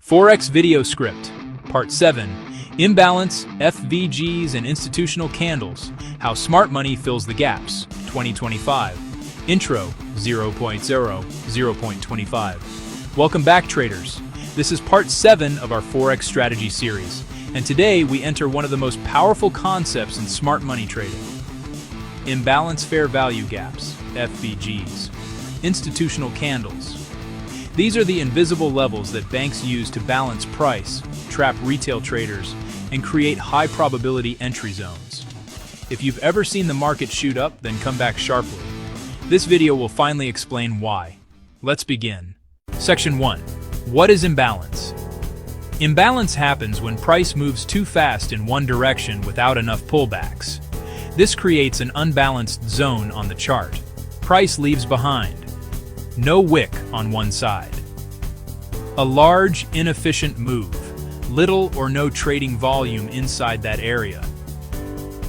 Forex Video Script, Part 7, Imbalance, FVGs and Institutional Candles, How Smart Money Fills the Gaps, 2025. Intro 0.25. Welcome back, traders. This is Part 7 of our Forex Strategy series, and today we enter one of the most powerful concepts in smart money trading. Imbalance fair value gaps, FVGs. Institutional candles. These are the invisible levels that banks use to balance price, trap retail traders, and create high-probability entry zones. If you've ever seen the market shoot up, then come back sharply. This video will finally explain why. Let's begin. Section 1. What is imbalance? Imbalance happens when price moves too fast in one direction without enough pullbacks. This creates an unbalanced zone on the chart. Price leaves behind. No wick on one side. A large, inefficient move. Little or no trading volume inside that area.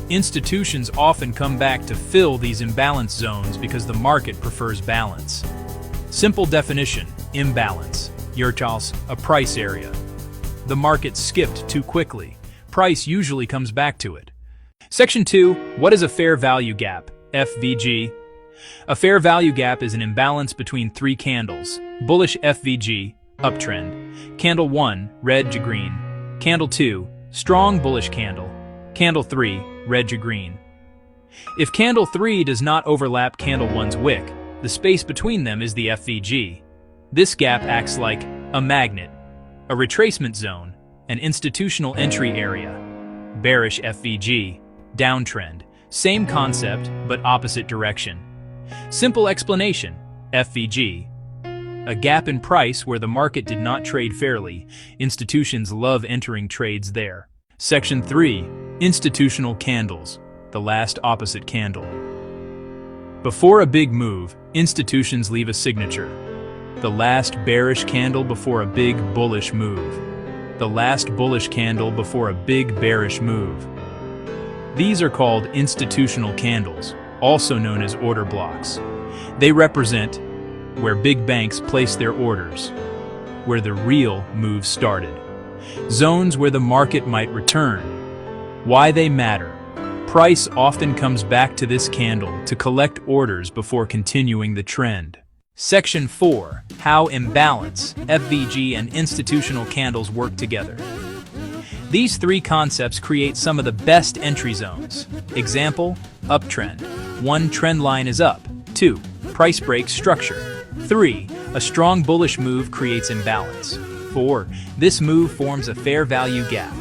Institutions often come back to fill these imbalance zones because the market prefers balance. Simple definition: imbalance. Yurchals, a price area. The market skipped too quickly. Price usually comes back to it. Section 2. What is a fair value gap? FVG. A fair value gap is an imbalance between three candles: bullish FVG, uptrend, candle 1, red to green, candle 2, strong bullish candle, candle 3, red to green. If candle 3 does not overlap candle 1's wick, the space between them is the FVG. This gap acts like a magnet, a retracement zone, an institutional entry area. Bearish FVG, downtrend, same concept but opposite direction. Simple explanation: FVG. A gap in price where the market did not trade fairly. Institutions love entering trades there. Section 3. Institutional candles. The last opposite candle. Before a big move, institutions leave a signature. The last bearish candle before a big bullish move. The last bullish candle before a big bearish move. These are called institutional candles, also known as order blocks. They represent where big banks place their orders, where the real move started. Zones where the market might return. Why they matter. Price often comes back to this candle to collect orders before continuing the trend. Section 4. How imbalance, FVG, and institutional candles work together. These three concepts create some of the best entry zones. Example: uptrend. 1. Trend line is up. 2. Price break structure. 3. A strong bullish move creates imbalance. 4. This move forms a fair value gap.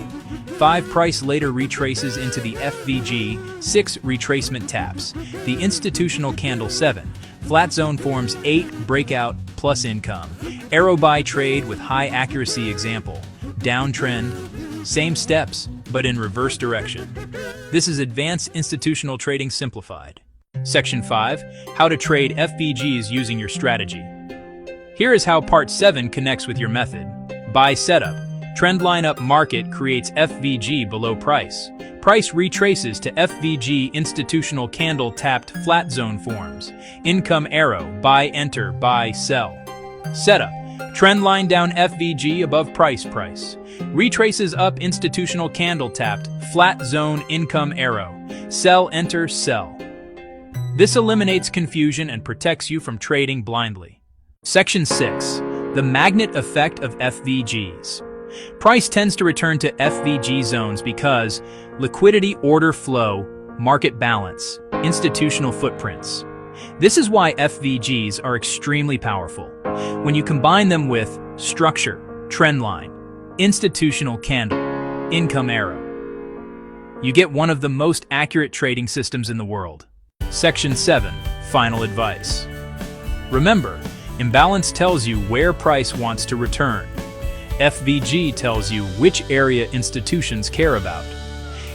5. Price later retraces into the FVG. 6. Retracement taps the institutional candle. 7. Flat zone forms. 8. Breakout plus income. Arrow buy trade with high accuracy. Example: downtrend. Same steps, but in reverse direction. This is advanced institutional trading simplified. Section 5. How to trade FVGs using your strategy. Here is how Part 7 connects with your method. Buy setup. Trend line up, market creates FVG below price. Price retraces to FVG, institutional candle tapped, flat zone forms. Income arrow, buy enter, buy sell. Setup. Trend line down, FVG above price. Retraces up, institutional candle tapped, flat zone, income arrow. Sell enter, sell. This eliminates confusion and protects you from trading blindly. Section 6. The magnet effect of FVGs. Price tends to return to FVG zones because liquidity, order flow, market balance, institutional footprints. This is why FVGs are extremely powerful. When you combine them with structure, trend line, institutional candle, income arrow, you get one of the most accurate trading systems in the world. Section 7. Final advice. Remember, imbalance tells you where price wants to return. FVG tells you which area institutions care about.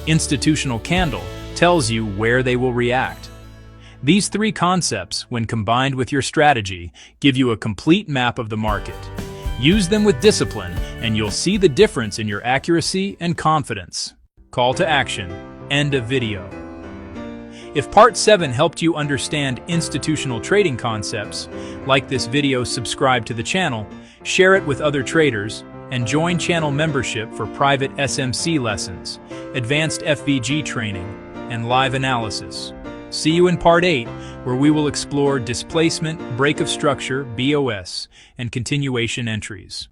Institutional candle tells you where they will react. These three concepts, when combined with your strategy, give you a complete map of the market. Use them with discipline, and you'll see the difference in your accuracy and confidence. Call to action. End of video. If Part 7 helped you understand institutional trading concepts, like this video, subscribe to the channel, share it with other traders, and join channel membership for private SMC lessons, advanced FVG training, and live analysis. See you in Part 8, where we will explore displacement, break of structure, BOS, and continuation entries.